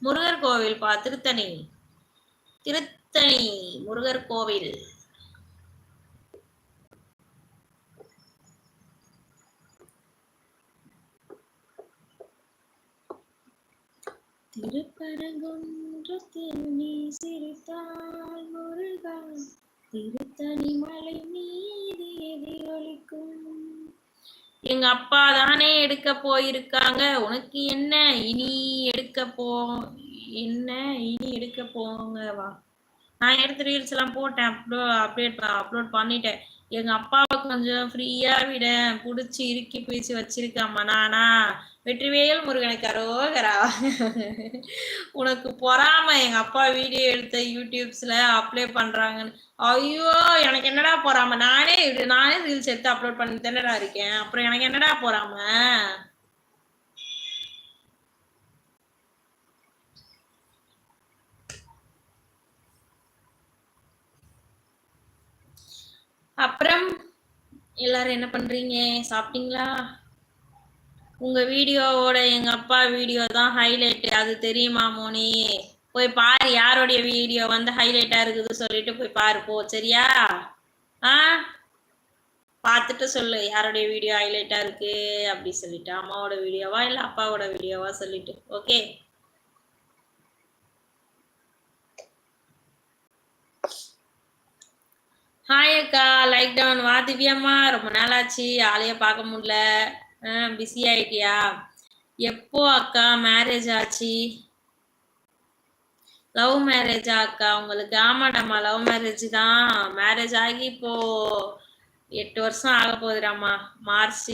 முருகர் கோவில் பா, திருத்தணி. திருத்தணி முருகர் கோவில். திருப்பரங்குன்றத்தில் நீ சிரித்தால் முருகா, திருத்தணி மலை மீது எதிரொலிக்கும். எங்க அப்பா தானே எடுக்க போயிருக்காங்க, உனக்கு என்ன இனி எடுக்க போங்க வா. நான் எடுத்து ரீல்ஸ் எல்லாம் போட்டேன், அப்லோட் பண்ணிட்டேன். எங்க அப்பாவை கொஞ்சம் ஃப்ரீயா விட, புடிச்சு இறுக்கி பிடிச்சு வச்சிருக்காமா. நானா வெற்றிவேல் முருகனுக்கு அரோகரா. உனக்கு பொறாம எங்க அப்பா வீடியோ எடுத்த யூடியூப்ஸ்ல அப்ளை பண்றாங்கன்னு. ஐயோ எனக்கு என்னடா பொறாம, நானே ரீல்ஸ் எடுத்து அப்லோட் பண்ணி தானடா இருக்கேன், அப்புறம் எனக்கு என்னடா பொறாம. அப்புறம் எல்லாரும் என்ன பண்றீங்க, சாப்பிட்டீங்களா? உங்க வீடியோவோட எங்க அப்பா வீடியோ தான் ஹைலைட், அது தெரியுமா மோனி? போய் பாரு, யாருடைய வீடியோ வந்து ஹைலைட்டா இருக்குது சொல்லிட்டு போய் பாரு போ, சரியா? ஆ, பார்த்துட்டு சொல்லு யாருடைய வீடியோ ஹைலைட்டா இருக்கு அப்படி சொல்லிட்டு. அம்மாவோட வீடியோவா இல்ல அப்பாவோட வீடியோவா சொல்லிட்டு. ஓகே. ஹாய் அக்கா, லைக் டவுன் வா. திவ்யாம்மா ரொம்ப நாள் ஆச்சு, ஆளைய பார்க்க முடியல. பிஸி ஆயிட்டியா? எப்போ அக்கா மேரேஜ் ஆச்சு? லவ் மேரேஜா அக்கா உங்களுக்கு? ஆமாடாம்மா, லவ் மேரேஜ் தான். மேரேஜ் ஆகி இப்போ 8 வருஷம் ஆக போகுதுடாம்மா. மார்ச்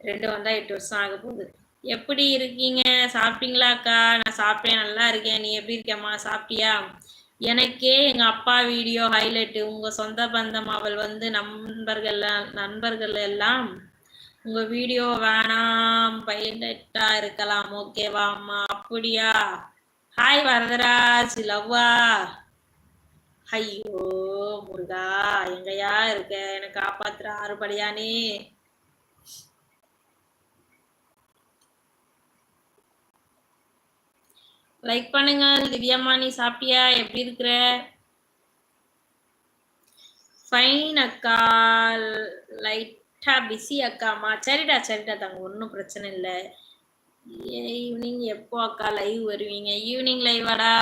2 வந்தா 8 வருஷம் ஆக போகுது. எப்படி இருக்கீங்க, சாப்பிட்டீங்களா அக்கா? நான் சாப்பிட்டேன், நல்லா இருக்கேன். நீ எப்படி இருக்கேம்மா, சாப்பிட்டியா? எனக்கே எங்க அப்பா வீடியோ ஹைலைட். உங்க சொந்த பந்தம் அவள் வந்து நண்பர்கள் எல்லாம் உங்க வீடியோ வேணாம், பைலட்டா இருக்கலாம் ஓகேவா அம்மா? அப்படியா? ஹாய் வரதராஜ், லவ்வா. ஐயோ முருகா, எங்கயா இருக்க, எனக்கு காப்பாத்துற ஆறுபடியானே. லைக் பண்ணுங்க. திவ்யாம்மா நீ சாப்பிட்டியா, எப்படி இருக்கிற? ஃபைன் அக்கா, லைட்டா பிஸி அக்காமா. சரிடா தாங்க, ஒன்றும் பிரச்சனை இல்லை. ஈவினிங் எப்போ அக்கா லைவ் வருவீங்க? ஈவினிங் லைவாடா?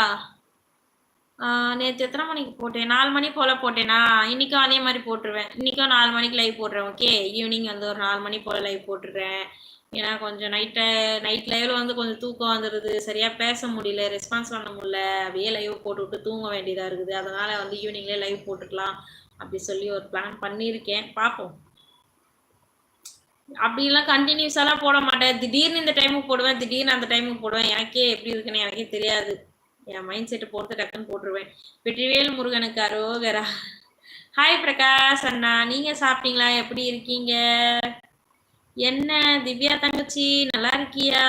நேற்று எத்தனை மணிக்கு போட்டேன்? 4 மணி போல் போட்டேனா? இன்றைக்கும் அதே மாதிரி போட்டுருவேன். இன்றைக்கும் 4 மணிக்கு லைவ் போட்டுறேன். ஓகே, ஈவினிங் வந்து ஒரு 4 மணி போல் லைவ் போட்டுடுறேன். ஏன்னா கொஞ்சம் நைட் லைவில் வந்து கொஞ்சம் தூக்கம் வந்துடுது, சரியாக பேச முடியல, ரெஸ்பான்ஸ் பண்ண முடியல. அப்படியே லைவ் போட்டுவிட்டு தூங்க வேண்டியதாக இருக்குது. அதனால் வந்து ஈவினிங்லேயே லைவ் போட்டுக்கலாம் அப்படி சொல்லி ஒரு பிளான் பண்ணியிருக்கேன், பார்ப்போம். அப்படிலாம் கண்டினியூஸாலாம் போட மாட்டேன். திடீர்னு இந்த டைமுக்கு போடுவேன், திடீர்னு அந்த டைமுக்கு போடுவேன். எனக்கே எப்படி இருக்குன்னு எனக்கே தெரியாது. என் மைண்ட் செட்டு பொறுத்து டக்குன்னு போட்டுருவேன். வெற்றிவேல் முருகனுக்கு அரோகரா. ஹாய் பிரகாஷ் அண்ணா, நீங்க சாப்பிட்டீங்களா, எப்படி இருக்கீங்க? என்ன திவ்யா தங்கச்சி, நல்லா இருக்கியா?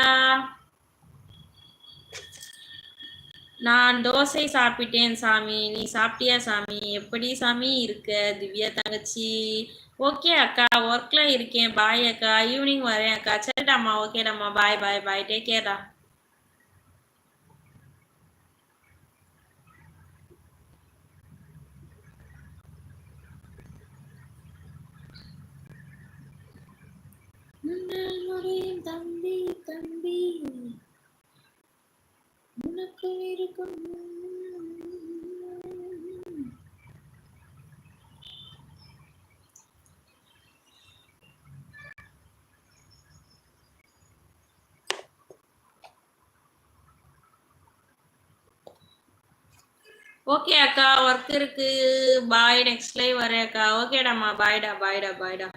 நான் தோசை சாப்பிட்டேன் சாமி, நீ சாப்பிட்டியா சாமி? எப்படி சாமி இருக்க திவ்யா தங்கச்சி? ஓகே அக்கா, ஒர்க்ல இருக்கேன், பாய் அக்கா, ஈவினிங் வரேன் அக்கா. சரிடாம்மா, ஓகேடாம்மா, பாய் பாய் பாய், டேக் கேர்டா. தம்பி தம்பி உனக்கு இருக்கும். ஓகே அக்கா, ஒர்க் இருக்கு, பாய், நெக்ஸ்ட் லைவ் வரேன் அக்கா. ஓகேடாம்மா, பாய்டா பாய்டா பாய்டா.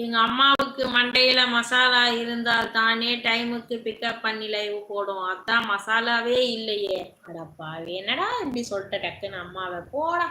எங்க அம்மாவுக்கு மண்டையில மசாலா இருந்தால் தானே டைமுக்கு பிக்கப் பண்ணி லைவ் போடும், அதான் மசாலாவே இல்லையே. அடப்பா, என்னடா இப்படி சொல்லிட்ட டக்குன்னு அம்மாவை, போடா.